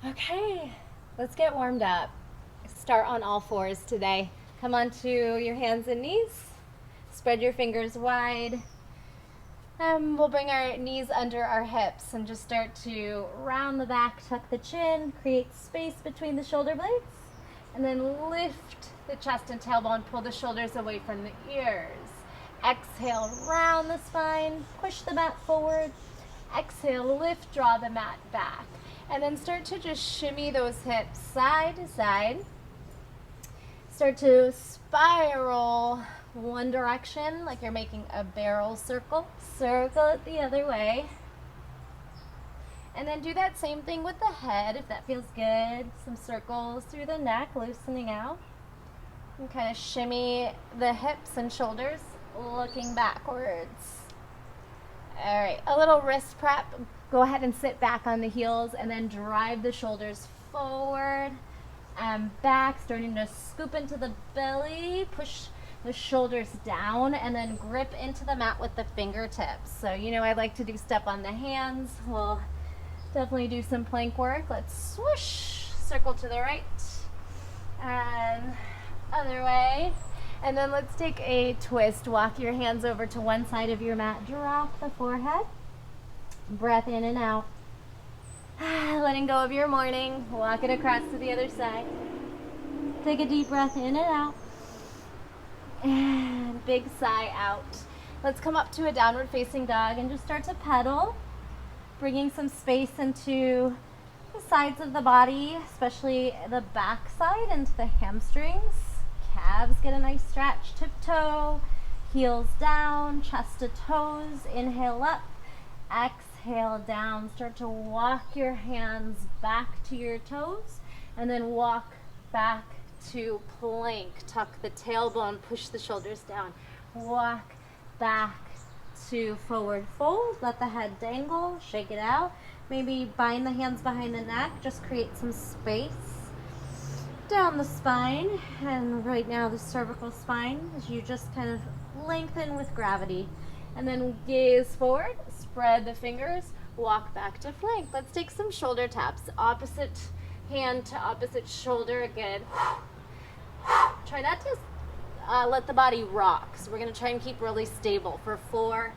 Okay, let's get warmed up. Start on all fours today. Come onto your hands and knees. Spread your fingers wide. We'll bring our knees under our hips and just start to round the back, tuck the chin, create space between the shoulder blades, and then lift the chest and tailbone, pull the shoulders away from the ears. Exhale, round the spine, push the mat forward. Exhale, lift, draw the mat back. And then start to just shimmy those hips side to side. Start to spiral one direction like you're making a barrel circle. Circle it the other way. And then do that same thing with the head if that feels good. Some circles through the neck, loosening out. And kind of shimmy the hips and shoulders, looking backwards. All right, a little wrist prep. Go ahead and sit back on the heels and then drive the shoulders forward and back, starting to scoop into the belly, push the shoulders down, and then grip into the mat with the fingertips. So, I like to do step on the hands. We'll definitely do some plank work. Let's swoosh, circle to the right, and other way. And then let's take a twist. Walk your hands over to one side of your mat. Drop the forehead. Breath in and out. Letting go of your morning. Walk it across to the other side. Take a deep breath in and out. And big sigh out. Let's come up to a downward facing dog and just start to pedal. Bringing some space into the sides of the body, especially the back side, into the hamstrings. Calves get a nice stretch. Tiptoe, heels down, chest to toes. Inhale up, exhale down. Start to walk your hands back to your toes and then walk back to plank. Tuck the tailbone, push the shoulders down. Walk back to forward fold. Let the head dangle, shake it out. Maybe bind the hands behind the neck, just create some space down the spine. And right now the cervical spine, as you just kind of lengthen with gravity. And then gaze forward, spread the fingers, walk back to plank. Let's take some shoulder taps. Opposite hand to opposite shoulder again. Try not to let the body rock. So we're going to try and keep really stable for 4,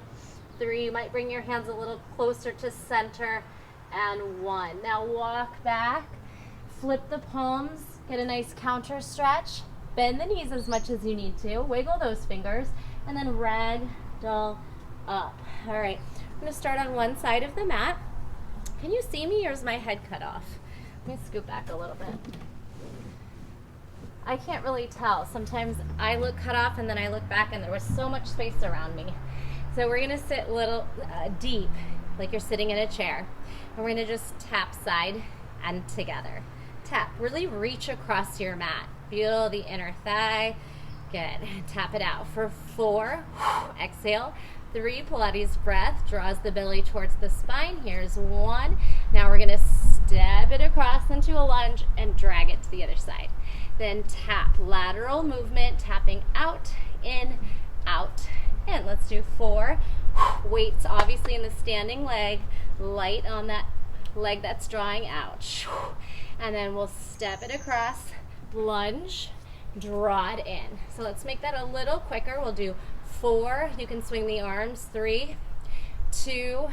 3. You might bring your hands a little closer to center, and 1. Now walk back, flip the palms, get a nice counter stretch. Bend the knees as much as you need to. Wiggle those fingers, and then ragdoll up. All right, I'm going to start on one side of the mat. Can you see me, or is my head cut off? Let me scoot back a little bit. I can't really tell. Sometimes I look cut off and then I look back and there was so much space around me. So we're gonna sit a little deep, like you're sitting in a chair. And we're gonna just tap side and together. Tap, really reach across your mat. Feel the inner thigh. Good, tap it out for 4, exhale. 3, Pilates breath, draws the belly towards the spine. Here's 1. Now we're gonna step it across into a lunge and drag it to the other side. Then tap, lateral movement, tapping out, in, in. Let's do 4. Weights obviously in the standing leg, light on that leg that's drawing out. And then we'll step it across, lunge, draw it in. So let's make that a little quicker. We'll do 4. You can swing the arms. 3, 2,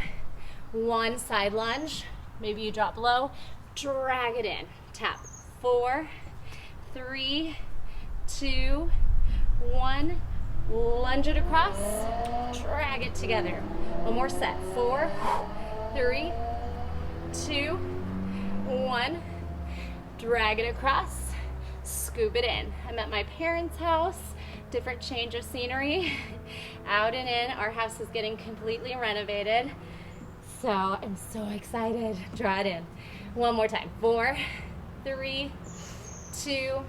1. Side lunge. Maybe you drop low. Drag it in. Tap. 4, 3, 2, 1. Lunge it across. Drag it together. One more set. 4, 3, 2, 1. Drag it across. Scoop it in. I'm at my parents' house. Different change of scenery. Out and in. Our house is getting completely renovated. So I'm so excited. Draw it in. One more time. 4, 3, 2,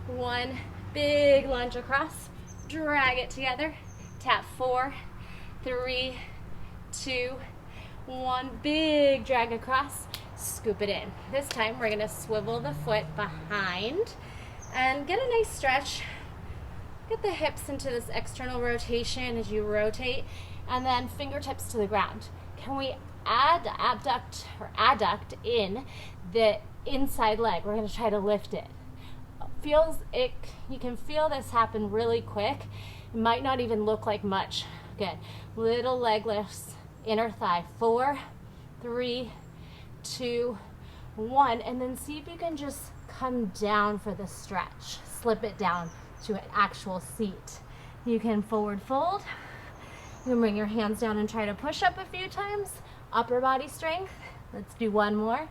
1. Big lunge across. Drag it together. Tap. 4, 3, 2, 1. Big drag across. Scoop it in. This time we're going to swivel the foot behind and get a nice stretch. Get the hips into this external rotation as you rotate, and then fingertips to the ground. Can we adduct in the inside leg. We're going to try to lift it. You can feel this happen really quick. It might not even look like much. Good. Little leg lifts, inner thigh. 4, 3, 2, 1. And then see if you can just come down for the stretch. Slip it down to an actual seat. You can forward fold. You can bring your hands down and try to push up a few times. Upper body strength. Let's do one more.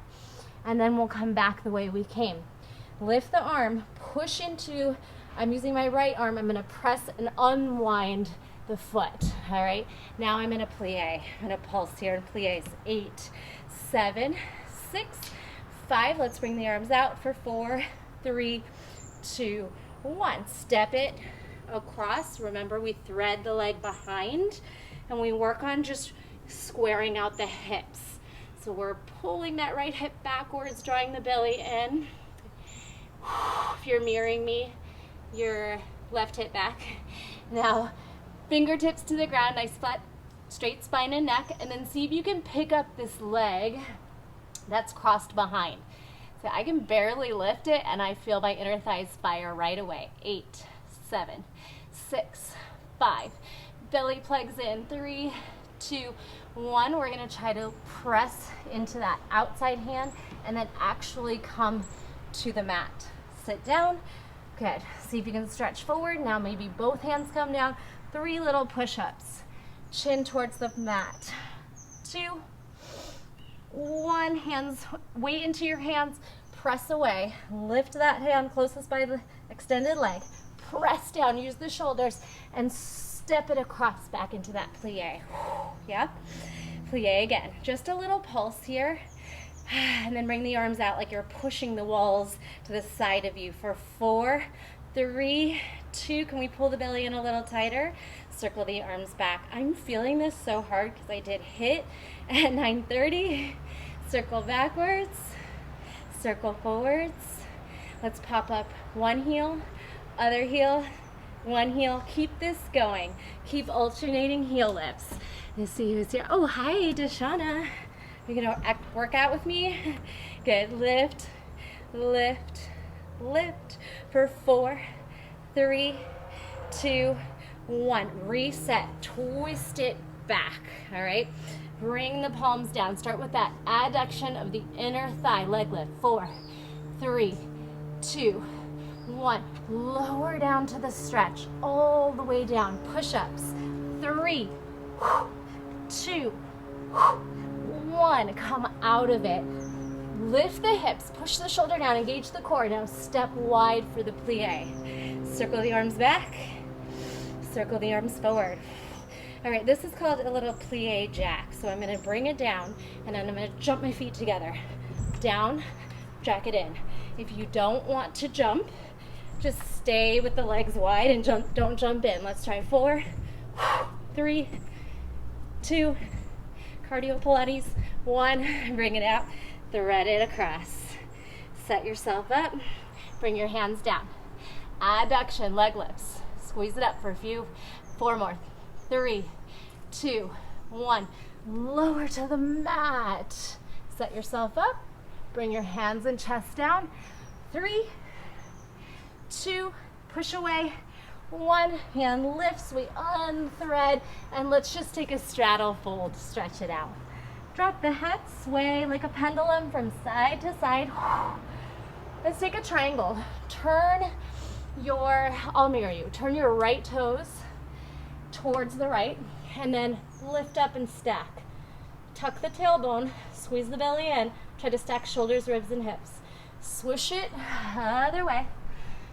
And then we'll come back the way we came. Lift the arm, push into, I'm using my right arm, I'm going to press and unwind the foot. All right, now I'm in a plie. I'm going to pulse here in plies. 8, 7, 6, 5. Let's bring the arms out for 4, 3, 2, 1. Step it across. Remember, we thread the leg behind and we work on just squaring out the hips. So we're pulling that right hip backwards, drawing the belly in. If you're mirroring me, your left hip back. Now, fingertips to the ground, nice flat, straight spine and neck, and then see if you can pick up this leg that's crossed behind. So I can barely lift it, and I feel my inner thighs fire right away. 8, 7, 6, 5. Belly plugs in. 3, 2, 1. We're going to try to press into that outside hand and then actually come to the mat. Sit down. Good. See if you can stretch forward. Now maybe both hands come down. 3 little push-ups. Chin towards the mat. 2, 1. Hands, weight into your hands. Press away. Lift that hand closest by the extended leg. Press down. Use the shoulders and step it across back into that plie. Yeah? Plie again. Just a little pulse here. And then bring the arms out like you're pushing the walls to the side of you for 4, 3, 2. Can we pull the belly in a little tighter? Circle the arms back. I'm feeling this so hard because I did hit at 9:30. Circle backwards. Circle forwards. Let's pop up one heel, other heel, one heel. Keep this going. Keep alternating heel lifts. Let's see who's here. Oh, hi, Deshauna. You're gonna work out with me? Good. Lift, lift, lift for 4, 3, 2, 1. Reset. Twist it back. All right. Bring the palms down. Start with that adduction of the inner thigh. Leg lift. 4, 3, 2, 1. Lower down to the stretch. All the way down. Push-ups. 3, 2, 1. Come out of it. Lift the hips. Push the shoulder down. Engage the core. Now step wide for the plie. Circle the arms back. Circle the arms forward. All right, this is called a little Plie Jack. So I'm going to bring it down, and then I'm going to jump my feet together. Down, jack it in. If you don't want to jump, just stay with the legs wide and don't jump in. Let's try 4, 3, 2, cardio Pilates, 1. Bring it out, thread it across. Set yourself up, bring your hands down. Adduction, leg lifts. Squeeze it up for a few. 4 more. 3, 2, 1. Lower to the mat. Set yourself up. Bring your hands and chest down. 3, 2, push away. 1, hand lifts, we unthread, and let's just take a straddle fold, stretch it out. Drop the head, sway like a pendulum from side to side. Let's take a triangle. I'll mirror you. Turn your right toes towards the right, and then lift up and stack. Tuck the tailbone, squeeze the belly in, try to stack shoulders, ribs, and hips. Swoosh it other way.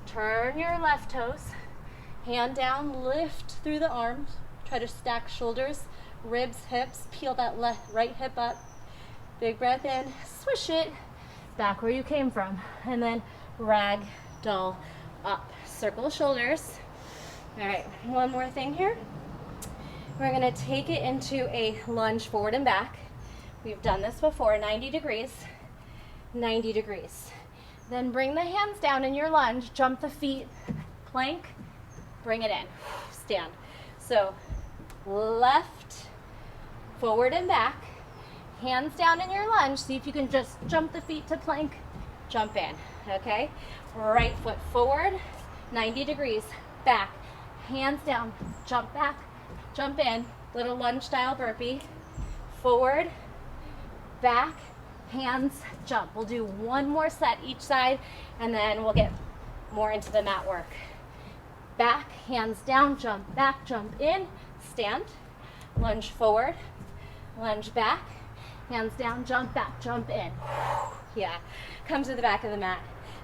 Turn your left toes, hand down, lift through the arms, try to stack shoulders, ribs, hips, peel that right hip up. Big breath in, swish it back where you came from, and then rag doll up. Circle shoulders. All right, one more thing here. We're gonna take it into a lunge forward and back. We've done this before, 90 degrees, 90 degrees. Then bring the hands down in your lunge, jump the feet, plank, bring it in, stand. So left, forward and back, Hands down in your lunge. See if you can just jump the feet to plank. Jump in, okay? Right foot forward, 90 degrees, back. Hands down, jump back, jump in. Little lunge style burpee. Forward, back, hands, jump. We'll do one more set each side, and then we'll get more into the mat work. Back, hands down, jump back, jump in, stand, lunge forward, lunge back, hands down, jump back, jump in. Yeah, come to the back of the mat.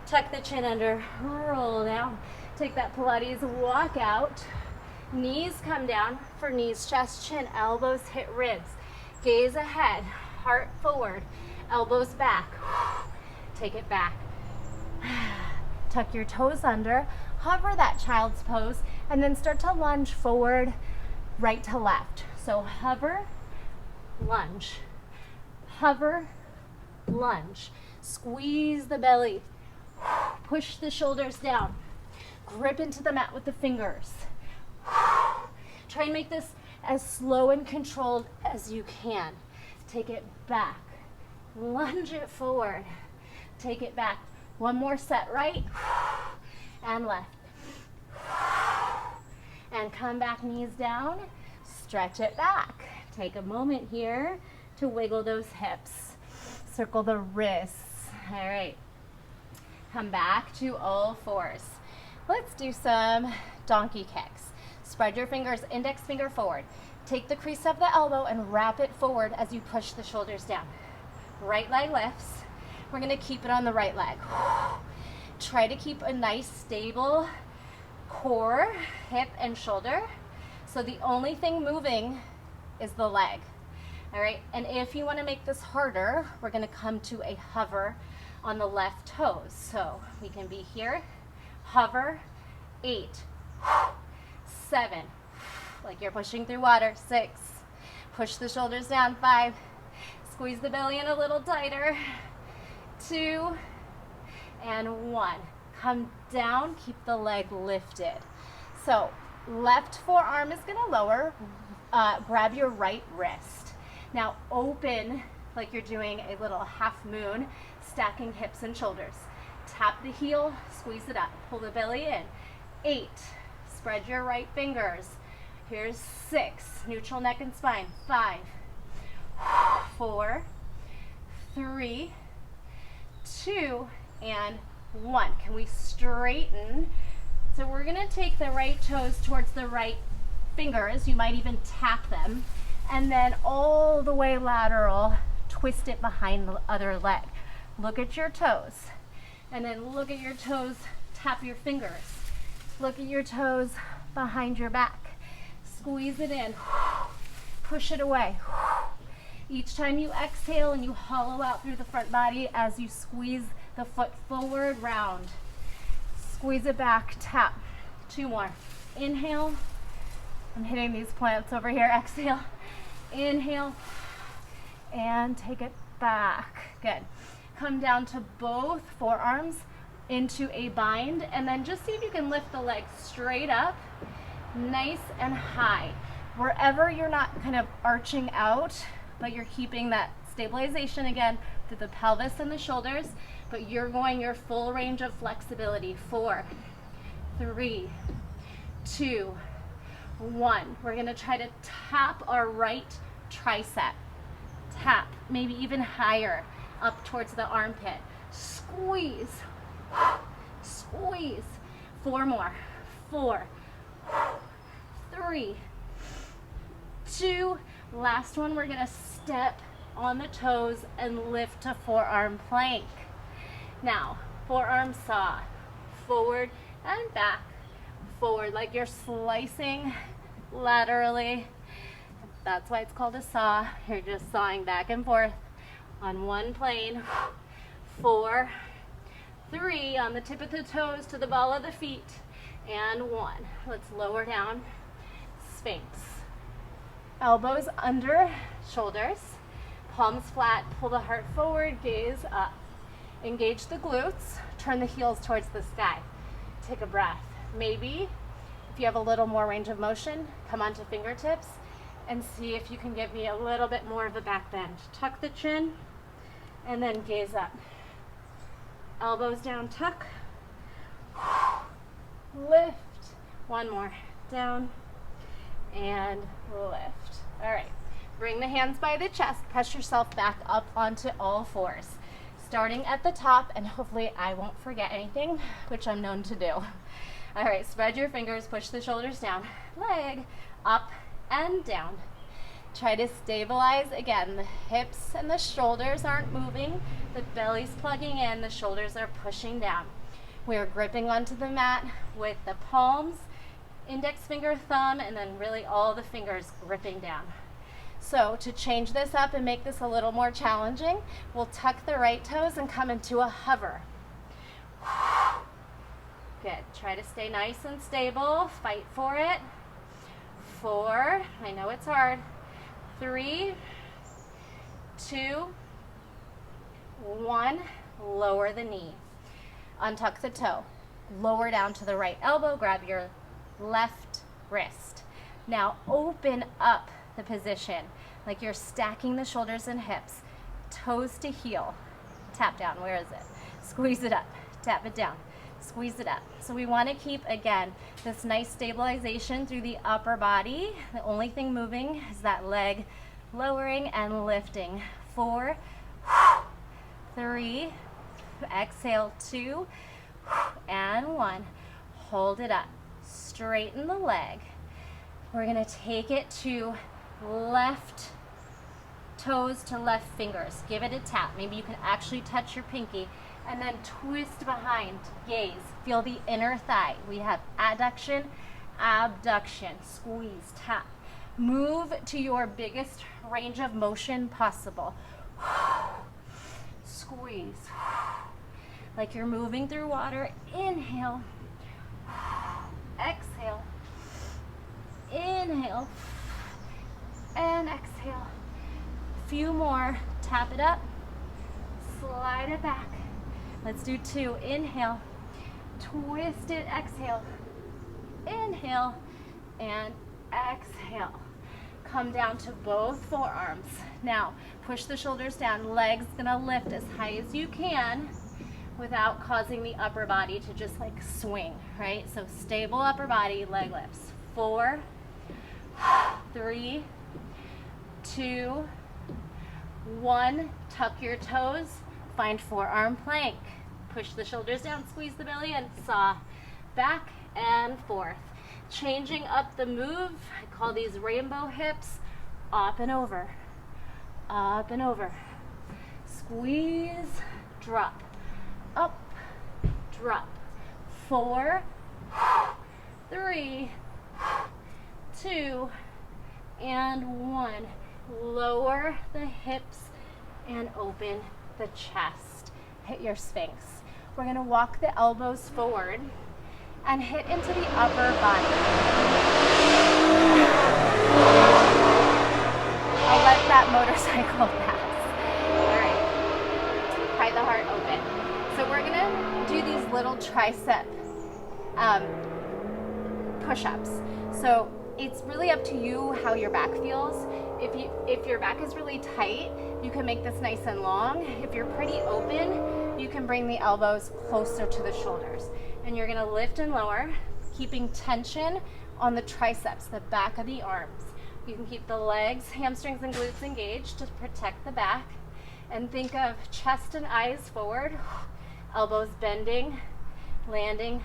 Tuck the chin under, roll down. Take that Pilates walk out. Knees come down for knees, chest, chin, elbows hit ribs. Gaze ahead, heart forward, elbows back. Take it back. Tuck your toes under, hover that child's pose, and then start to lunge forward, right to left. So hover, lunge, hover, lunge. Squeeze the belly, push the shoulders down, grip into the mat with the fingers. Try and make this as slow and controlled as you can. Take it back, lunge it forward, take it back. One more set, right and left. And come back, knees down, stretch it back. Take a moment here to wiggle those hips. Circle the wrists. All right. Come back to all fours. Let's do some donkey kicks. Spread your fingers, index finger forward. Take the crease of the elbow and wrap it forward as you push the shoulders down. Right leg lifts. We're gonna keep it on the right leg. Try to keep a nice stable core, hip and shoulder. So the only thing moving is the leg. All right, and if you wanna make this harder, we're gonna come to a hover on the left toes. So we can be here, hover, 8, 7, like you're pushing through water, 6, push the shoulders down, 5, squeeze the belly in a little tighter, 2, and 1. Come down, keep the leg lifted. So left forearm is gonna lower, grab your right wrist. Now open like you're doing a little half moon, stacking hips and shoulders. Tap the heel, squeeze it up, pull the belly in. 8, spread your right fingers. Here's 6, neutral neck and spine. 5, 4, 3, 2, and 1. Can we straighten? So we're gonna take the right toes towards the right fingers. You might even tap them. And then all the way lateral, twist it behind the other leg. Look at your toes. And then look at your toes, tap your fingers. Look at your toes behind your back. Squeeze it in, push it away. Each time you exhale and you hollow out through the front body as you squeeze the foot forward, round. Squeeze it back, tap. 2 more. Inhale. I'm hitting these plants over here. Exhale. Inhale. And take it back. Good. Come down to both forearms into a bind, and then just see if you can lift the legs straight up, nice and high. Wherever you're not kind of arching out, but you're keeping that stabilization again through the pelvis and the shoulders, but you're going your full range of flexibility. 4, 3, 2, 1. We're gonna try to tap our right tricep. Tap, maybe even higher, up towards the armpit. Squeeze, squeeze. 4 more. 4, 3, 2. Last one, we're gonna step on the toes and lift to forearm plank. Now, forearm saw, forward and back, forward, like you're slicing laterally. That's why it's called a saw. You're just sawing back and forth on one plane. 4, 3, on the tip of the toes to the ball of the feet, and 1. Let's lower down, Sphinx. Elbows under shoulders, palms flat, pull the heart forward, gaze up. Engage the glutes, turn the heels towards the sky. Take a breath. Maybe, if you have a little more range of motion, come onto fingertips and see if you can give me a little bit more of a back bend. Tuck the chin and then gaze up. Elbows down, tuck. Lift. One more. Down and lift. All right. Bring the hands by the chest. Press yourself back up onto all fours. Starting at the top, and hopefully I won't forget anything, which I'm known to do. All right, spread your fingers, push the shoulders down. Leg up and down. Try to stabilize. Again, the hips and the shoulders aren't moving. The belly's plugging in, the shoulders are pushing down. We're gripping onto the mat with the palms, index finger, thumb, and then really all the fingers gripping down. So to change this up and make this a little more challenging, we'll tuck the right toes and come into a hover. Good. Try to stay nice and stable. Fight for it. 4. I know it's hard. 3, 2, 1. Lower the knee. Untuck the toe. Lower down to the right elbow. Grab your left wrist. Now open up the position like you're stacking the shoulders and hips. Toes to heel. Tap down. Where is it? Squeeze it up. Tap it down. Squeeze it up. So we want to keep, again, this nice stabilization through the upper body. The only thing moving is that leg lowering and lifting. 4, 3, exhale, 2, and 1. Hold it up. Straighten the leg. We're going to take it to left toes to left fingers. Give it a tap. Maybe you can actually touch your pinky. And then twist behind, gaze. Feel the inner thigh. We have adduction, abduction, squeeze, tap. Move to your biggest range of motion possible. Squeeze. Like you're moving through water. Inhale. Exhale. Inhale. And exhale. Few more. Tap it up. Slide it back. Let's do 2. Inhale, twist it, exhale, inhale, and exhale. Come down to both forearms. Now, push the shoulders down. Legs gonna lift as high as you can without causing the upper body to just like swing, right? So stable upper body, leg lifts. 4, 3, 2, 1. Tuck your toes. Find forearm plank. Push the shoulders down, squeeze the belly, and saw back and forth. Changing up the move. I call these rainbow hips. Up and over. Up and over. Squeeze, drop. Up, drop. 4, 3, 2, and 1. Lower the hips and open the chest. Hit your sphinx. We're going to walk the elbows forward and hit into the upper body. I'll let that motorcycle pass. All right. Pry the heart open. So we're going to do these little tricep push-ups. So it's really up to you how your back feels. If your back is really tight, you can make this nice and long. If you're pretty open, you can bring the elbows closer to the shoulders. And you're gonna lift and lower, keeping tension on the triceps, the back of the arms. You can keep the legs, hamstrings, and glutes engaged to protect the back. And think of chest and eyes forward, elbows bending, landing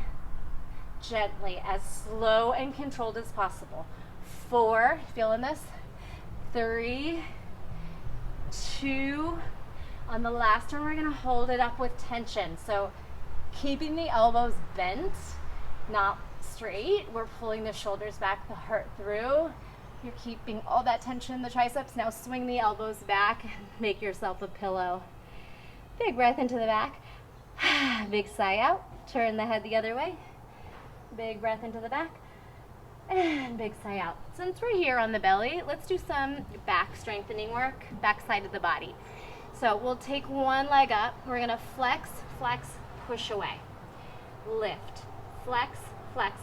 gently, as slow and controlled as possible. 4, feeling this? 3, 2, on the last one we're going to hold it up with tension. So keeping the elbows bent, not straight. We're pulling the shoulders back, the heart through. You're keeping all that tension in the triceps. Now swing the elbows back and make yourself a pillow. Big breath into the back. Big sigh out. Turn the head the other way. Big breath into the back. And big sigh out. Since we're here on the belly, let's do some back strengthening work, back side of the body. So we'll take one leg up. We're going to flex, flex, push away. Lift, flex, flex,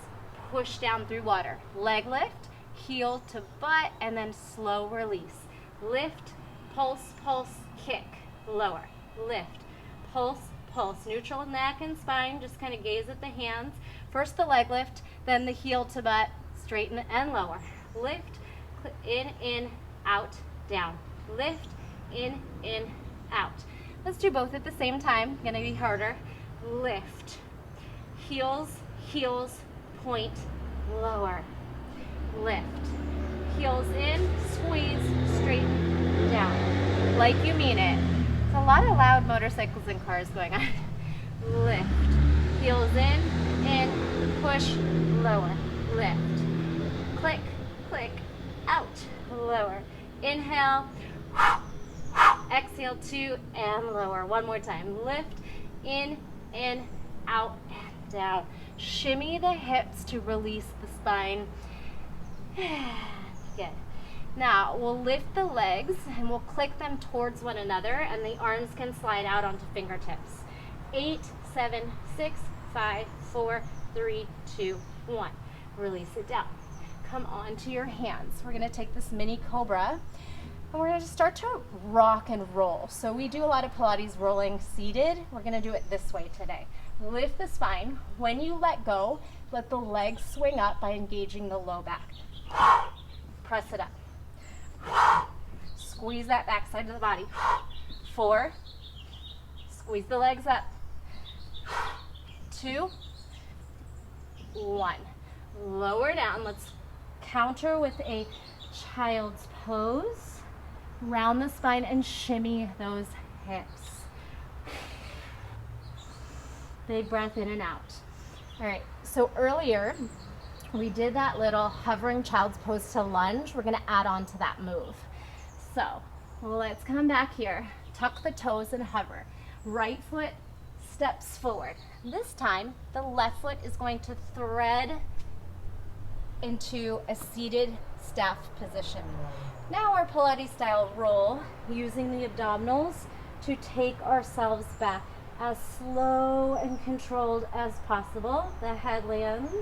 push down through water. Leg lift, heel to butt, and then slow release. Lift, pulse, pulse, kick, lower. Lift, pulse, pulse. Neutral neck and spine, just kind of gaze at the hands. First the leg lift, then the heel to butt, straighten and lower. Lift, in, out, down. Lift, in, out. Let's do both at the same time, gonna be harder. Lift, heels, heels, point, lower. Lift, heels in, squeeze, straighten, down. Like you mean it. It's a lot of loud motorcycles and cars going on. Lift, heels in, push, lower. Lift, click, click, out, lower. Inhale, exhale, 2, and lower. One more time. Lift, in, out, and down. Shimmy the hips to release the spine. Good. Now we'll lift the legs and we'll click them towards one another, and the arms can slide out onto fingertips. 8, 7, 6, 5, 4, 3, 2, 1. Release it down. Come onto your hands. We're going to take this mini cobra and we're going to start to rock and roll. So we do a lot of Pilates rolling seated. We're going to do it this way today. Lift the spine. When you let go, let the legs swing up by engaging the low back. Press it up. Squeeze that back side of the body. 4. Squeeze the legs up. 2, 1. Lower down. Let's counter with a child's pose. Round the spine and shimmy those hips. Big breath in and out. All right, so earlier we did that little hovering child's pose to lunge. We're gonna add on to that move. So let's come back here. Tuck the toes and hover. Right foot steps forward. This time, the left foot is going to thread into a seated staff position. Now our Pilates style roll, using the abdominals to take ourselves back as slow and controlled as possible. The head lands.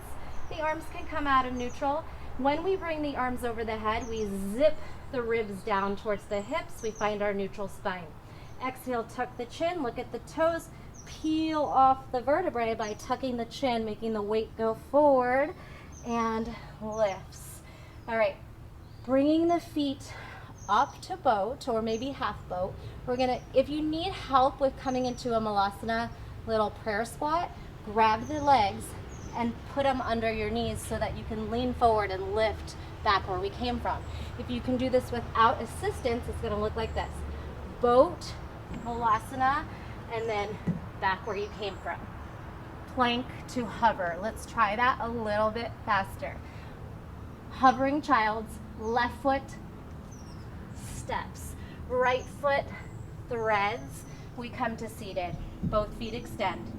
The arms can come out of neutral. When we bring the arms over the head, we zip the ribs down towards the hips. We find our neutral spine. Exhale, tuck the chin, look at the toes, peel off the vertebrae by tucking the chin, making the weight go forward, and lifts. All right, bringing the feet up to boat or maybe half boat. We're gonna, if you need help with coming into a Malasana little prayer squat, grab the legs and put them under your knees so that you can lean forward and lift back where we came from. If you can do this without assistance, it's gonna look like this. Boat, Malasana, and then back where you came from. Plank to hover. Let's try that a little bit faster. Hovering child's, left foot steps, right foot threads. We come to seated. Both feet extend.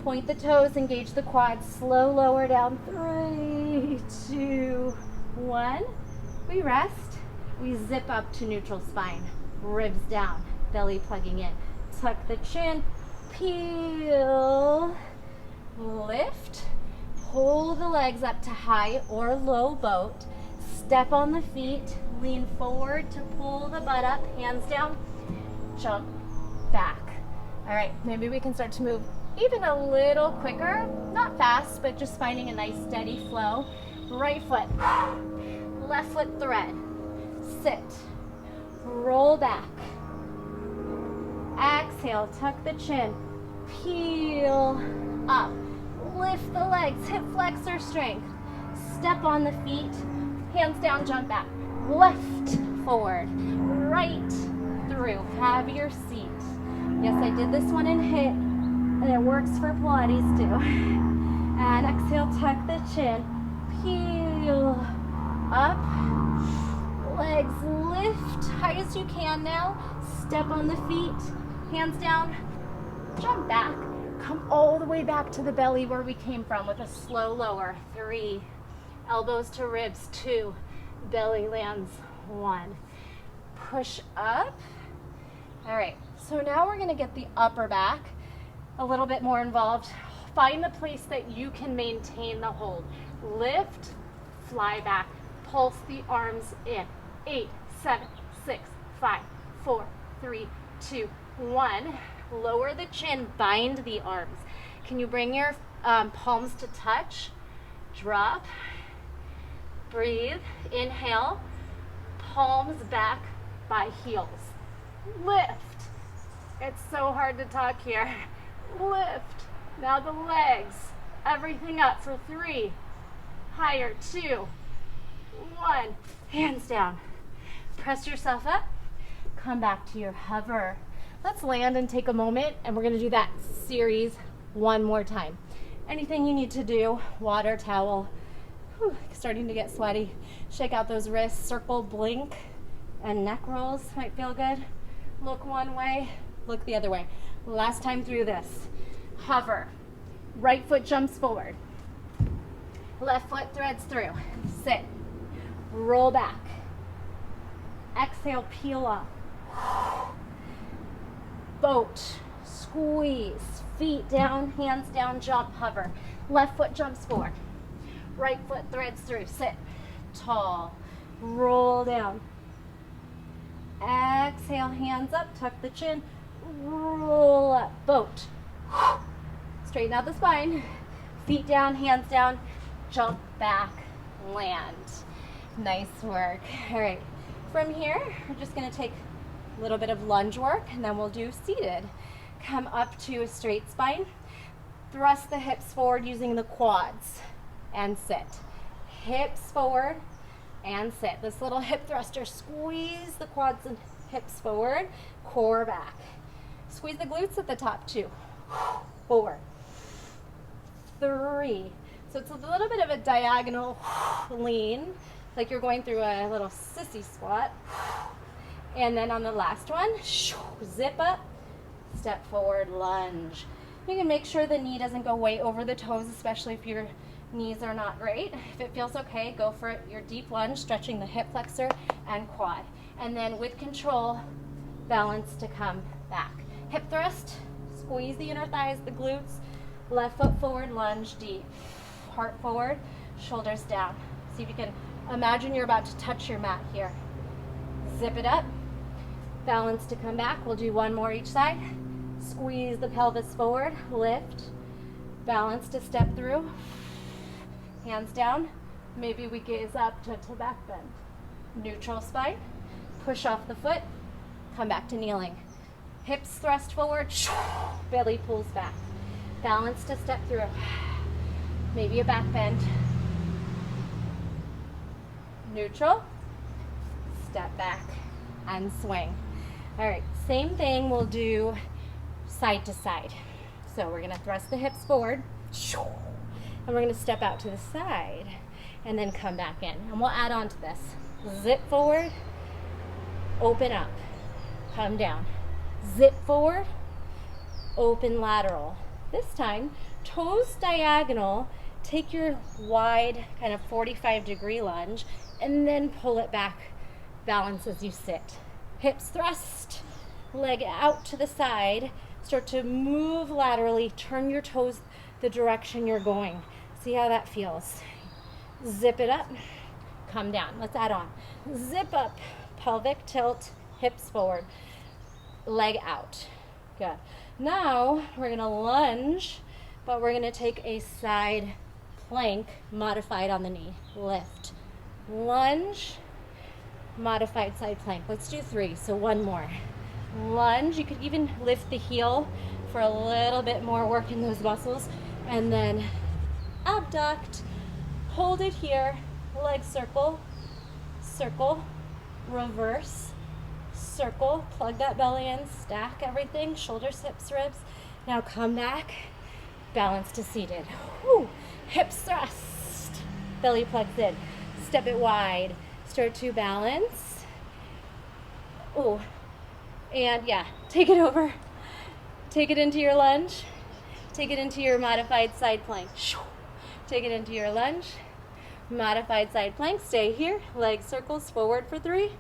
Point the toes, engage the quads, slow lower down. 3, 2, 1. We rest. We zip up to neutral spine. Ribs down, belly plugging in. Tuck the chin, peel, lift. Pull the legs up to high or low boat. Step on the feet, lean forward to pull the butt up, hands down, jump back. All right, maybe we can start to move even a little quicker, not fast, but just finding a nice steady flow. Right foot, left foot thread, sit, roll back. Exhale, tuck the chin, peel up, lift the legs, hip flexor strength. Step on the feet, hands down, jump back. Left forward, right through, have your seat. Yes, I did this one in HIIT, and it works for Pilates too. And exhale, tuck the chin, peel up, legs lift high as you can now. Step on the feet, hands down, jump back. Come all the way back to the belly where we came from with a slow lower. 3, elbows to ribs. 2, belly lands. 1, push up. All right, so now we're gonna get the upper back a little bit more involved. Find the place that you can maintain the hold. Lift, fly back, Pulse the arms in. 8, 7, 6, 5, 4, 3, 2, 1. Lower the chin, bind the arms. Can you bring your palms to touch? Drop, breathe, inhale, palms back by heels. Lift. It's so hard to talk here. Lift. Now the legs. Everything up for 3. Higher, 2, 1. Hands down. Press yourself up. Come back to your hover. Let's land and take a moment, and we're going to do that series one more time. Anything you need to do, water, towel. Whew, starting to get sweaty. Shake out those wrists, circle, blink, and neck rolls might feel good. Look one way, look the other way. Last time through this. Hover. Right foot jumps forward. Left foot threads through. Sit. Roll back. Exhale, peel up. Boat. Squeeze. Feet down, hands down, jump, hover. Left foot jumps forward. Right foot threads through. Sit. Tall. Roll down. Exhale, hands up, tuck the chin. Roll up. Boat. Straighten out the spine. Feet down, hands down. Jump back, land. Nice work. All right. From here, we're just going to take a little bit of lunge work, and then we'll do seated. Come up to a straight spine. Thrust the hips forward using the quads and sit. Hips forward and sit. This little hip thruster, squeeze the quads and hips forward, core back. Squeeze the glutes at the top, 2, 4, 3. So it's a little bit of a diagonal lean, like you're going through a little sissy squat. And then on the last one, zip up, step forward, lunge. You can make sure the knee doesn't go way over the toes, especially if your knees are not great. If it feels okay, go for your deep lunge, stretching the hip flexor and quad. And then with control, balance to come back. Hip thrust, squeeze the inner thighs, the glutes, left foot forward, lunge deep. Heart forward, shoulders down. See if you can imagine you're about to touch your mat here. Zip it up, balance to come back. We'll do one more each side. Squeeze the pelvis forward, lift, balance to step through. Hands down, maybe we gaze up, gentle back bend. Neutral spine, push off the foot, come back to kneeling. Hips thrust forward, belly pulls back. Balance to step through. Maybe a back bend. Neutral, step back and swing. All right, same thing we'll do side to side. So we're gonna thrust the hips forward, and we're gonna step out to the side and then come back in. And we'll add on to this. Zip forward, open up, come down. Zip forward, open lateral. This time, toes diagonal, take your wide kind of 45-degree lunge and then pull it back, balance as you sit. Hips thrust, leg out to the side, start to move laterally, turn your toes the direction you're going. See how that feels. Zip it up, come down. Let's add on. Zip up, pelvic tilt, hips forward, leg out. Good. Now we're gonna lunge, but we're gonna take a side plank modified on the knee. Lift, lunge, modified side plank. Let's do 3, so one more. Lunge, you could even lift the heel for a little bit more work in those muscles, and then abduct, hold it here, leg circle, circle, reverse, circle, plug that belly in, stack everything, shoulders, hips, ribs. Now come back, balance to seated. Whew. Hips thrust, belly plugs in, step it wide, start to balance. Ooh, and yeah, take it over, take it into your lunge, take it into your modified side plank. Take it into your lunge, modified side plank, stay here, leg circles forward for 3.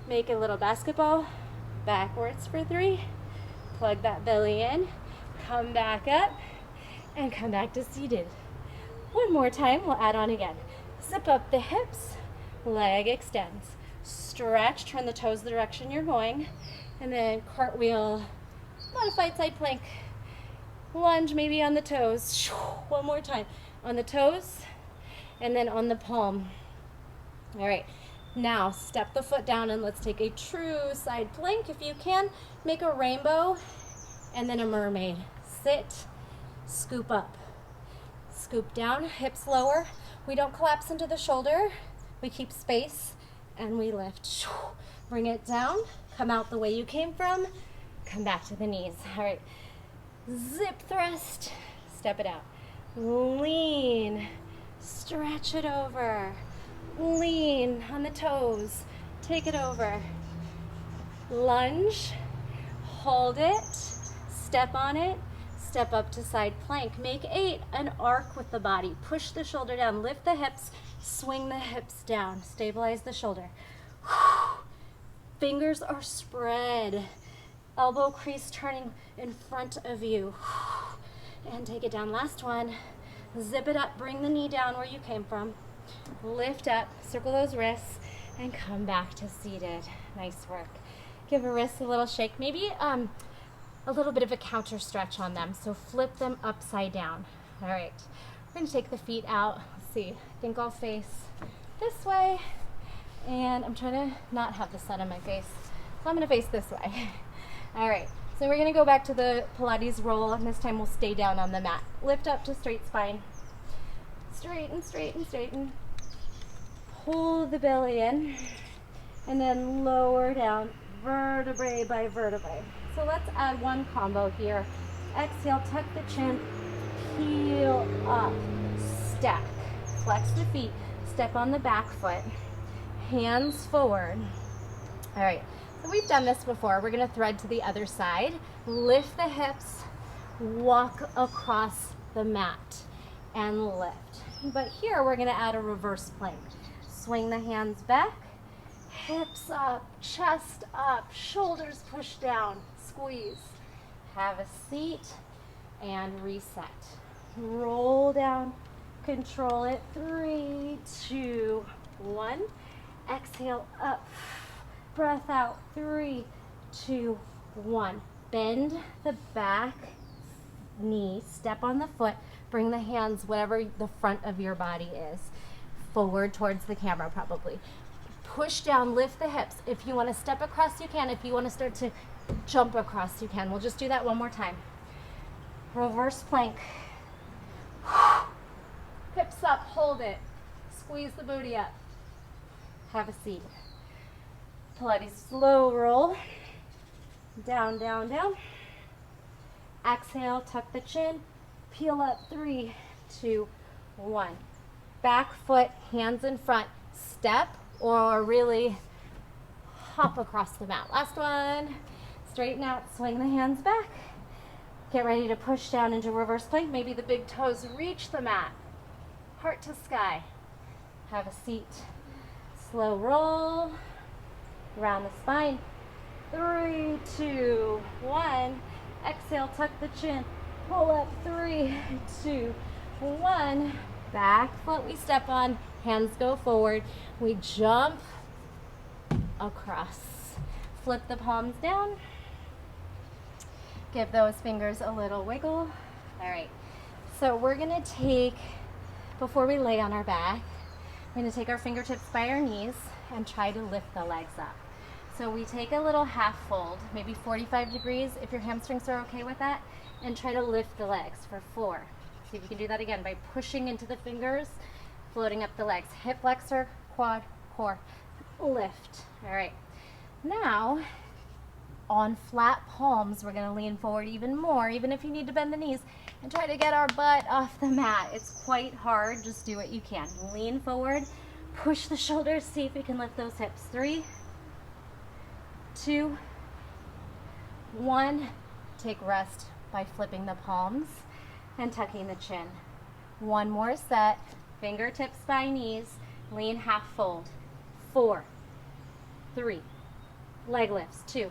Make a little basketball, backwards for 3. Plug that belly in, come back up, and come back to seated. One more time, we'll add on again. Zip up the hips, leg extends. Stretch, turn the toes the direction you're going, and then cartwheel, modified side plank. Lunge maybe on the toes. One more time. On the toes, and then on the palm. All right, now step the foot down and let's take a true side plank. If you can, make a rainbow and then a mermaid. Sit, scoop up. Scoop down, hips lower. We don't collapse into the shoulder. We keep space and we lift. Bring it down, come out the way you came from, come back to the knees. All right, zip thrust, step it out. Lean, stretch it over. Lean on the toes, take it over. Lunge, hold it, step on it, step up to side plank. Make 8, an arc with the body. Push the shoulder down, lift the hips, swing the hips down, stabilize the shoulder. Fingers are spread. Elbow crease turning in front of you. And take it down. Last one. Zip it up, bring the knee down where you came from. Lift up, circle those wrists, and come back to seated. Nice work. Give a wrist a little shake. Maybe a little bit of a counter stretch on them. So flip them upside down. All right. We're going to take the feet out. Let's see. I think I'll face this way. And I'm trying to not have the sun on my face. So I'm going to face this way. All right. So we're going to go back to the Pilates roll, and this time we'll stay down on the mat. Lift up to straight spine. Straighten, straighten, straighten. Pull the belly in, and then lower down, vertebrae by vertebrae. So let's add one combo here. Exhale, tuck the chin, peel up, stack. Flex the feet, step on the back foot, hands forward. All right. So we've done this before. We're going to thread to the other side. Lift the hips, walk across the mat, and lift. But here we're going to add a reverse plank. Swing the hands back, hips up, chest up, shoulders push down, squeeze. Have a seat and reset. Roll down, control it. 3, 2, 1. Exhale up. Breath out. 3, 2, 1. Bend the back knee, step on the foot, bring the hands whatever the front of your body is, forward towards the camera probably. Push down, lift the hips. If you want to step across, you can. If you want to start to jump across, you can. We'll just do that one more time. Reverse plank. Hips up, hold it. Squeeze the booty up. Have a seat. Pilates slow roll. Down, down, down. Exhale, tuck the chin. Peel up. 3, 2, 1. Back foot, hands in front. Step or really hop across the mat. Last one. Straighten out, swing the hands back. Get ready to push down into reverse plank. Maybe the big toes reach the mat. Heart to sky. Have a seat. Slow roll. Round the spine. 3, 2, 1. Exhale, tuck the chin. Pull up. 3, 2, 1. Back foot we step on. Hands go forward. We jump across. Flip the palms down. Give those fingers a little wiggle. All right. So we're going to take, before we lay on our back, we're going to take our fingertips by our knees and try to lift the legs up. So we take a little half fold, maybe 45 degrees if your hamstrings are okay with that, and try to lift the legs for 4. See if you can do that again by pushing into the fingers, floating up the legs. Hip flexor, quad, core, lift. All right. Now, on flat palms, we're going to lean forward even more, even if you need to bend the knees, and try to get our butt off the mat. It's quite hard. Just do what you can. Lean forward, push the shoulders, see if you can lift those hips. 3, 2, 1. Take rest by flipping the palms and tucking the chin. One more set. Fingertips by knees. Lean half fold. 4, 3. Leg lifts. 2,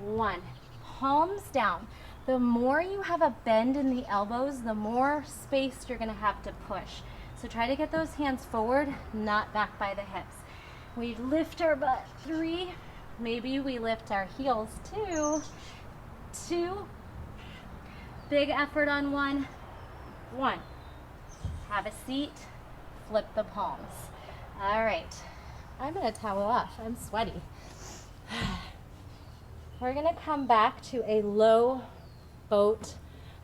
1. Palms down. The more you have a bend in the elbows, the more space you're going to have to push. So try to get those hands forward, not back by the hips. We lift our butt, 3. Maybe we lift our heels, 2. 2. Big effort on 1. 1. Have a seat, flip the palms. All right, I'm gonna towel off, I'm sweaty. We're gonna come back to a low boat,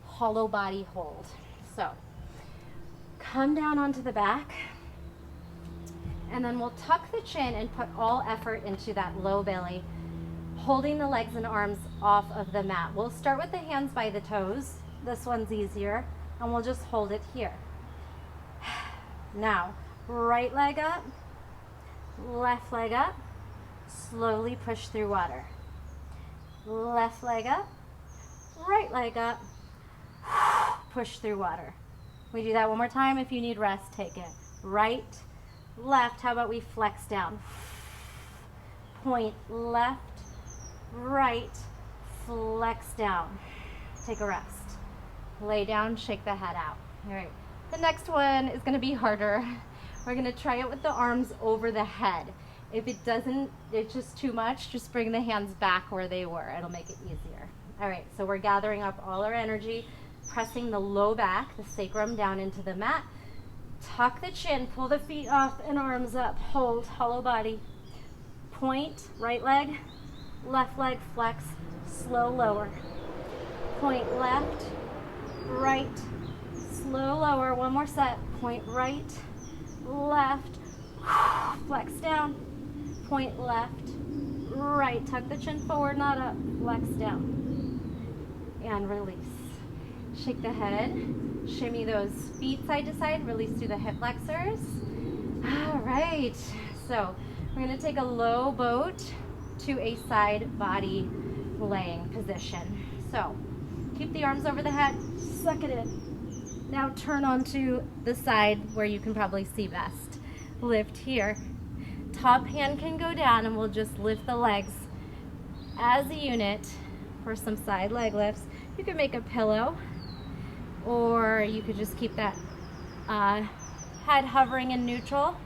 hollow body hold. So, come down onto the back, and then we'll tuck the chin and put all effort into that low belly, holding the legs and arms off of the mat. We'll start with the hands by the toes. This one's easier, and we'll just hold it here. Now, right leg up, left leg up, slowly push through water. Left leg up, right leg up, push through water. We do that one more time. If you need rest, take it. Right, left. How about we flex down? Point left, right, flex down. Take a rest. Lay down, shake the head out. All right. The next one is going to be harder. We're going to try it with the arms over the head. If it doesn't, it's just too much, just bring the hands back where they were. It'll make it easier. All right, so we're gathering up all our energy, pressing the low back, the sacrum down into the mat. Tuck the chin, pull the feet off and arms up. Hold, hollow body. Point, right leg, left leg, flex, slow lower. Point left, right, slow lower. One more set. Point right, left, flex down. Point left, right. Tuck the chin forward, not up. Flex down. And release. Shake the head. Shimmy those feet side to side. Release through the hip flexors. All right. So we're going to take a low boat to a side body laying position. So keep the arms over the head. Suck it in. Now turn onto the side where you can probably see best. Lift here. Top hand can go down, and we'll just lift the legs as a unit for some side leg lifts. You can make a pillow, or you could just keep that head hovering in neutral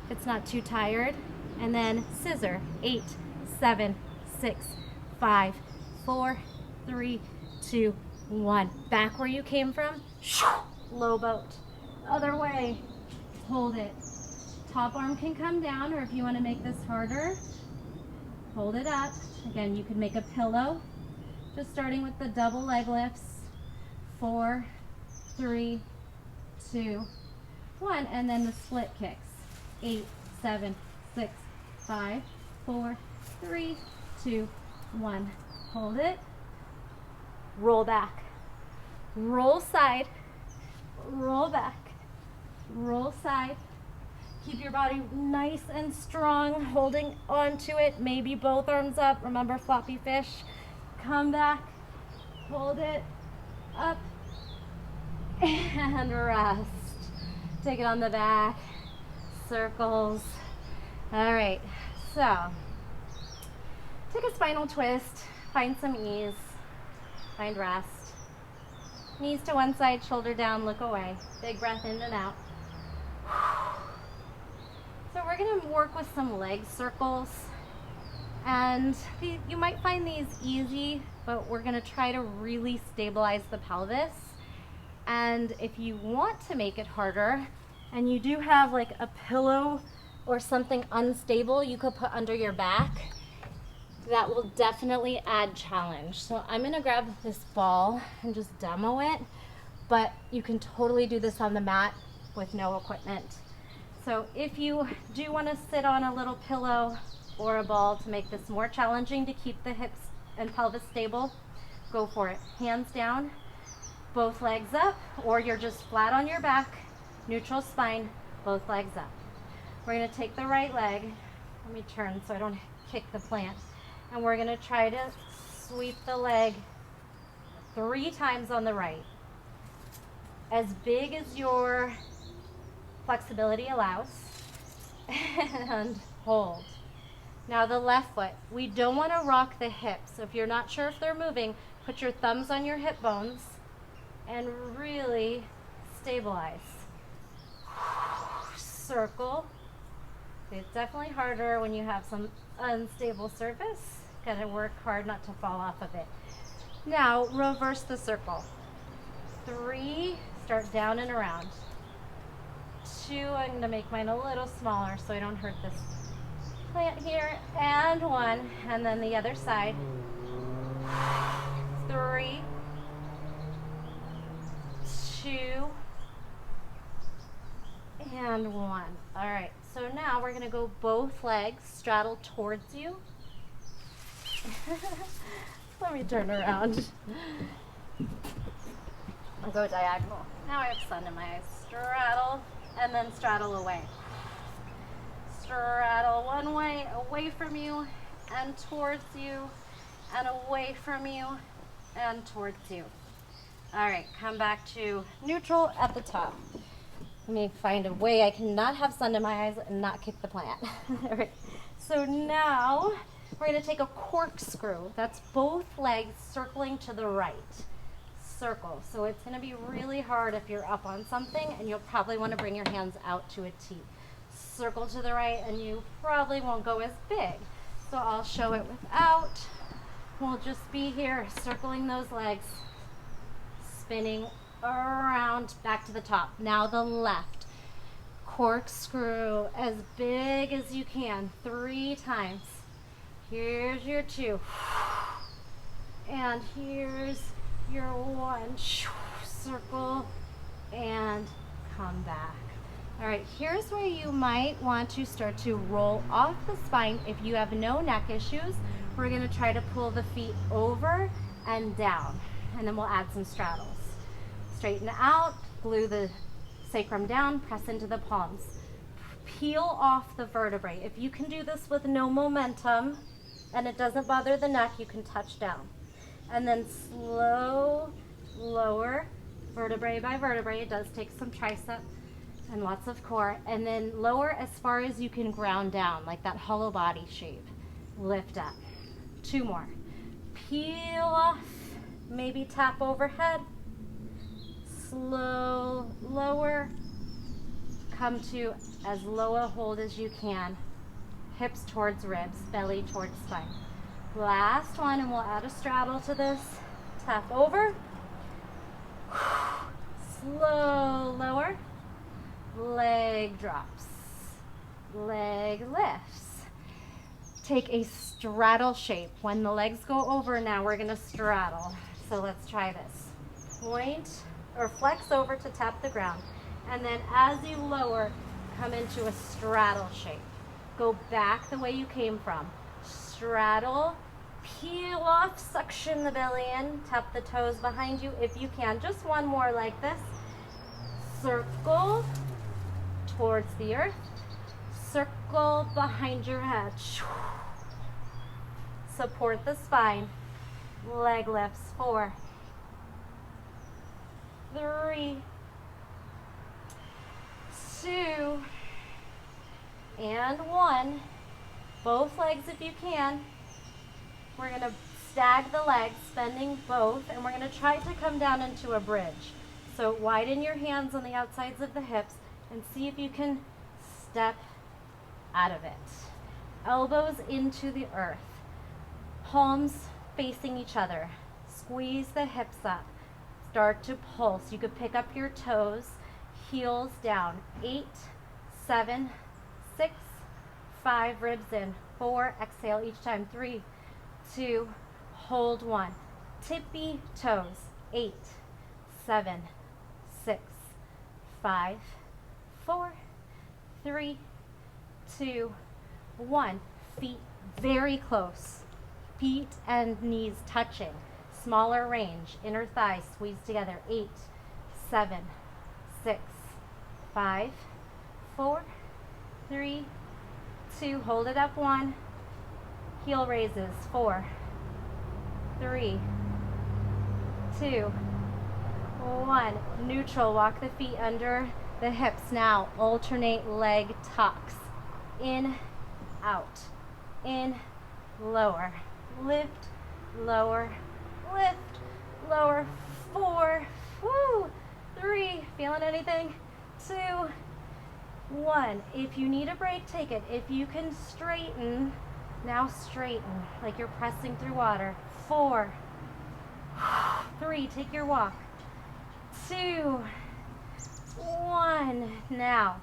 if it's not too tired. And then scissor. 8, 7, 6, 5, 4, 3, 2, 1. Back where you came from. Low boat. Other way. Hold it. Top arm can come down, or if you want to make this harder, hold it up. Again, you can make a pillow. Just starting with the double leg lifts. 4, 3, 2, 1. And then the split kicks. 8, 7, 6, 5, 4, 3, 2, 1. Hold it. Roll back. Roll side. Roll back. Roll side. Keep your body nice and strong, holding onto it. Maybe both arms up. Remember floppy fish. Come back. Hold it. Up. And rest. Take it on the back. Circles. All right. So, take a spinal twist. Find some ease. Find rest. Knees to one side, shoulder down, look away. Big breath in and out. So we're going to work with some leg circles, and you might find these easy, but we're going to try to really stabilize the pelvis. And if you want to make it harder, and you do have like a pillow or something unstable you could put under your back, that will definitely add challenge. So I'm going to grab this ball and just demo it, but you can totally do this on the mat with no equipment. So if you do want to sit on a little pillow or a ball to make this more challenging to keep the hips and pelvis stable, go for it. Hands down, both legs up, or you're just flat on your back, neutral spine, both legs up. We're going to take the right leg. Let me turn so I don't kick the plant. And we're going to try to sweep the leg 3 times on the right. As big as your flexibility allows. And hold. Now the left foot. We don't want to rock the hips. So if you're not sure if they're moving, put your thumbs on your hip bones and really stabilize. circle. It's definitely harder when you have some unstable surface. Gotta work hard not to fall off of it. Now, reverse the circle. 3, start down and around. 2, I'm gonna make mine a little smaller so I don't hurt this plant here. And 1, and then the other side. 3, 2, and 1. All right, so now we're gonna go both legs straddle towards you. Let me turn around. I'll go diagonal. Now I have sun in my eyes. Straddle and then straddle away. Straddle one way, away from you and towards you, and away from you and towards you. All right, come back to neutral at the top. Let me find a way I cannot have sun in my eyes and not kick the plant. All right, so now we're gonna take a corkscrew. That's both legs circling to the right. Circle. So it's gonna be really hard if you're up on something, and you'll probably wanna bring your hands out to a T. Circle to the right, and you probably won't go as big. So I'll show it without. We'll just be here circling those legs, spinning around back to the top. Now the left. Corkscrew as big as you can, 3 times. Here's your 2. And here's your 1. Circle and come back. All right, here's where you might want to start to roll off the spine. If you have no neck issues, we're gonna try to pull the feet over and down, and then we'll add some straddles. Straighten out, glue the sacrum down, press into the palms. Peel off the vertebrae. If you can do this with no momentum and it doesn't bother the neck, you can touch down. And then slow, lower, vertebrae by vertebrae. It does take some tricep and lots of core. And then lower as far as you can ground down, like that hollow body shape. Lift up. 2 more. Peel off, maybe tap overhead. Slow, lower. Come to as low a hold as you can. Hips towards ribs, belly towards spine. Last one, and we'll add a straddle to this. Tap over. Slow, lower. Leg drops. Leg lifts. Take a straddle shape. When the legs go over, now we're gonna straddle. So let's try this. Point or flex over to tap the ground. And then as you lower, come into a straddle shape. Go back the way you came from. Straddle, peel off, suction the belly in, tap the toes behind you if you can. Just one more like this. Circle towards the earth. Circle behind your head. Support the spine. Leg lifts. 4, 3, 2, and 1. Both legs if you can. We're going to stag the legs, bending both, and we're going to try to come down into a bridge. So widen your hands on the outsides of the hips and see if you can step out of it. Elbows into the earth. Palms facing each other. Squeeze the hips up. Start to pulse. You could pick up your toes, heels down. 8, 7, 6, 5, ribs in. 4, exhale each time. 3, 2, hold 1. Tippy toes. 8, 7, 6, 5, 4, 3, 2, 1. Feet very close. Feet and knees touching. Smaller range. Inner thighs squeezed together. 8, 7, 6, 5, 4, 3, 2. Hold it up. 1. Heel raises. 4, 3, 2, 1. Neutral. Walk the feet under the hips. Now alternate leg tucks. In, out. In, lower. Lift, lower. Lift, lower. 4, woo, 3, feeling anything? 2, 1. If you need a break, take it. If you can straighten, now straighten like you're pressing through water. 4, 3, take your walk. 2, 1. Now,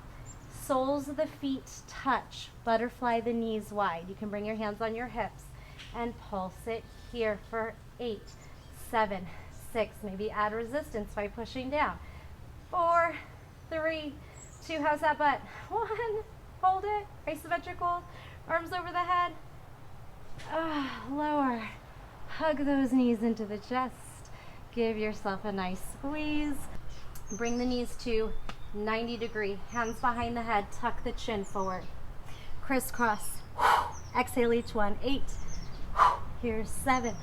soles of the feet touch. Butterfly the knees wide. You can bring your hands on your hips and pulse it here for 8, 7, 6. Maybe add resistance by pushing down. 4, 3, 2. How's that butt? 1. Hold it. Asymmetrical. Arms over the head. Lower. Hug those knees into the chest. Give yourself a nice squeeze. Bring the knees to 90 degree. Hands behind the head. Tuck the chin forward. Crisscross. Exhale each one. 8. Here's 7.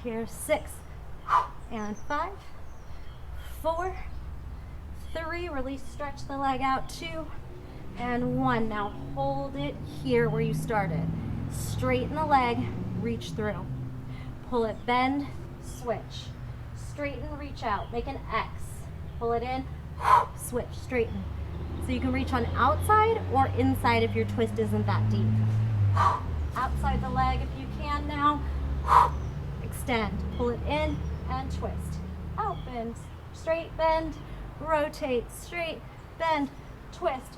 Here's 6. And 5, 4, 3. Release, stretch the leg out. 2 and 1. Now hold it here where you started. Straighten the leg. Reach through. Pull it, bend, switch. Straighten, reach out. Make an X. Pull it in, switch, straighten. So you can reach on outside or inside if your twist isn't that deep. Outside the leg if you can now. Extend, pull it in and twist. Out, bend, straight, bend, rotate, straight, bend, twist,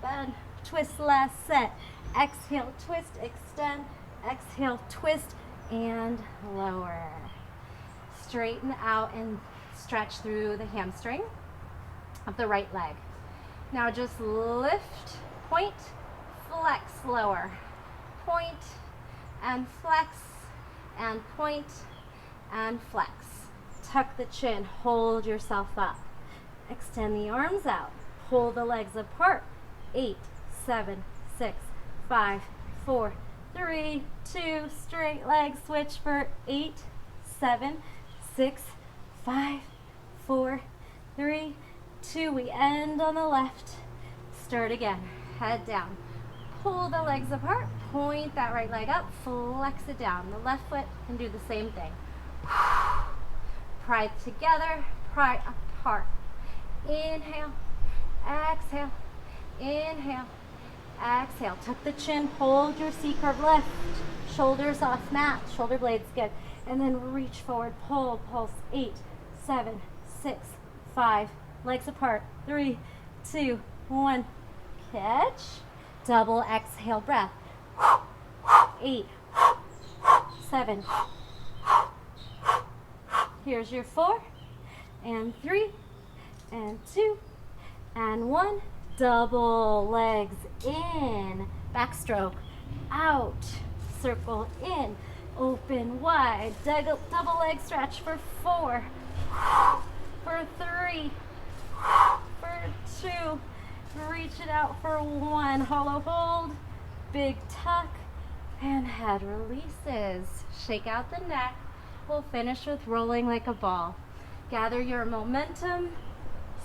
bend, twist, last set. Exhale, twist, extend, exhale, twist, and lower. Straighten out and stretch through the hamstring of the right leg. Now just lift, point, flex, lower. Point and flex, and point and flex. Tuck the chin, hold yourself up. Extend the arms out, pull the legs apart. 8, 7, 6, 5, 4, 3, 2, straight leg switch for 8, 7, 6, 5, 4, 3, 2. We end on the left. Start again. Head down. Pull the legs apart. Point that right leg up. Flex it down. The left foot can do the same thing. Pry together. Pry apart. Inhale. Exhale. Inhale. Exhale. Tuck the chin. Hold your C curve left. Shoulders off mat. Shoulder blades good. And then reach forward. Pull. Pulse. 8, 7, 6, 5. Legs apart. 3, 2, 1. Catch. Double exhale breath. 8, 7. Here's your 4 and 3 and 2 and 1. Double legs in. Backstroke. Out. Circle in. Open wide. Double leg stretch for 4. For 3. For 2. Reach it out for 1. Hollow hold. Big tuck. And head releases. Shake out the neck. We'll finish with rolling like a ball. Gather your momentum.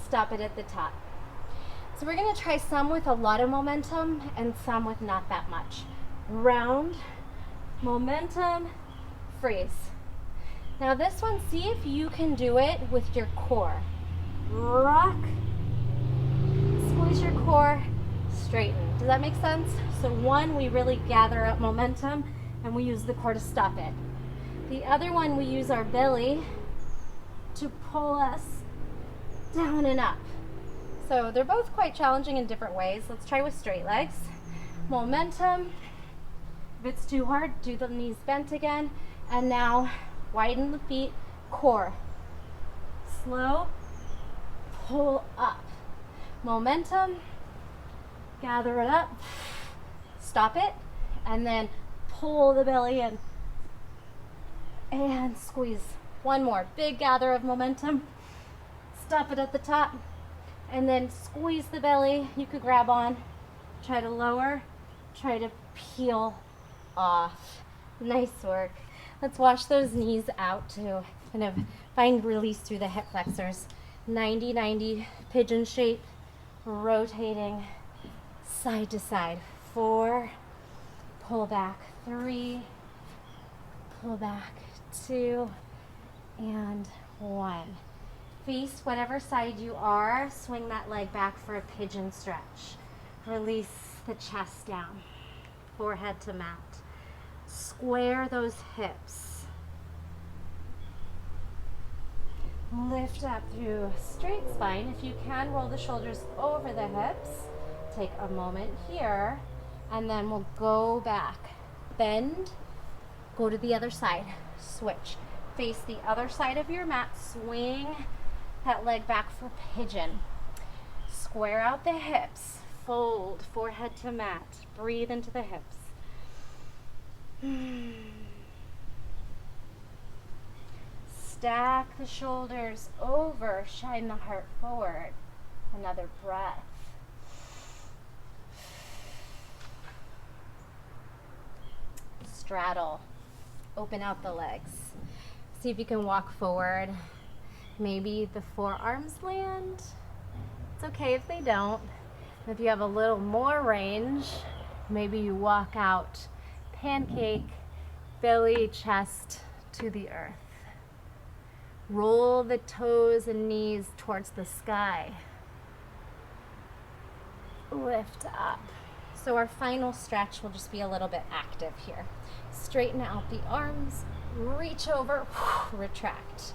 Stop it at the top. So we're going to try some with a lot of momentum and some with not that much. Round, momentum, freeze. Now this one, see if you can do it with your core. Rock, squeeze your core, straighten. Does that make sense? So one, we really gather up momentum and we use the core to stop it. The other one, we use our belly to pull us down and up. So they're both quite challenging in different ways. Let's try with straight legs. Momentum. If it's too hard, do the knees bent again. And now widen the feet, core. Slow, pull up. Momentum, gather it up, stop it, and then pull the belly in. And squeeze. One more, big gather of momentum. Stop it at the top, and then squeeze the belly. You could grab on, try to lower, try to peel off. Nice work. Let's wash those knees out to kind of find release through the hip flexors. 90-90 pigeon shape, rotating side to side. 4, pull back. 3, pull back. 2, and 1. Face whatever side you are. Swing that leg back for a pigeon stretch. Release the chest down, forehead to mat. Square those hips. Lift up through straight spine. If you can, roll the shoulders over the hips. Take a moment here, and then we'll go back. Bend, go to the other side. Switch. Face the other side of your mat. Swing that leg back for pigeon. Square out the hips. Fold, forehead to mat. Breathe into the hips. Stack the shoulders over. Shine the heart forward. Another breath. Straddle. Open out the legs. See if you can walk forward. Maybe the forearms land. It's okay if they don't. If you have a little more range, maybe you walk out, pancake, belly, chest to the earth. Roll the toes and knees towards the sky. Lift up. So our final stretch will just be a little bit active here. Straighten out the arms, reach over, retract.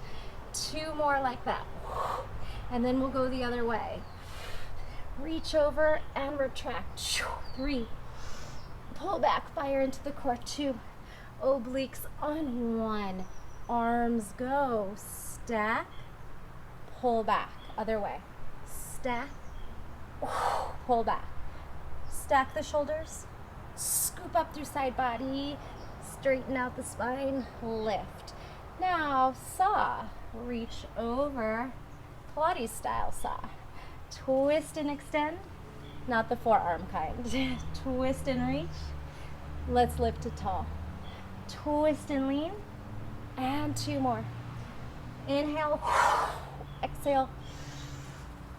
2 more like that. And then we'll go the other way. Reach over and retract. 3. Pull back, fire into the core. 2. Obliques on 1. Arms go. Stack. Pull back. Other way. Stack. Pull back. Stack the shoulders. Scoop up through side body. Straighten out the spine. Lift. Now, saw. Reach over. Pilates style saw. Twist and extend. Not the forearm kind. Twist and reach. Let's lift to tall. Twist and lean. And 2 more. Inhale. Exhale.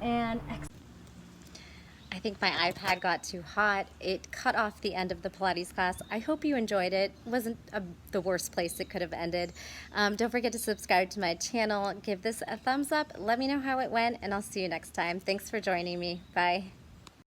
And exhale. I think my iPad got too hot. It cut off the end of the Pilates class. I hope you enjoyed it. It wasn't the worst place it could have ended. Don't forget to subscribe to my channel. Give this a thumbs up. Let me know how it went, and I'll see you next time. Thanks for joining me. Bye.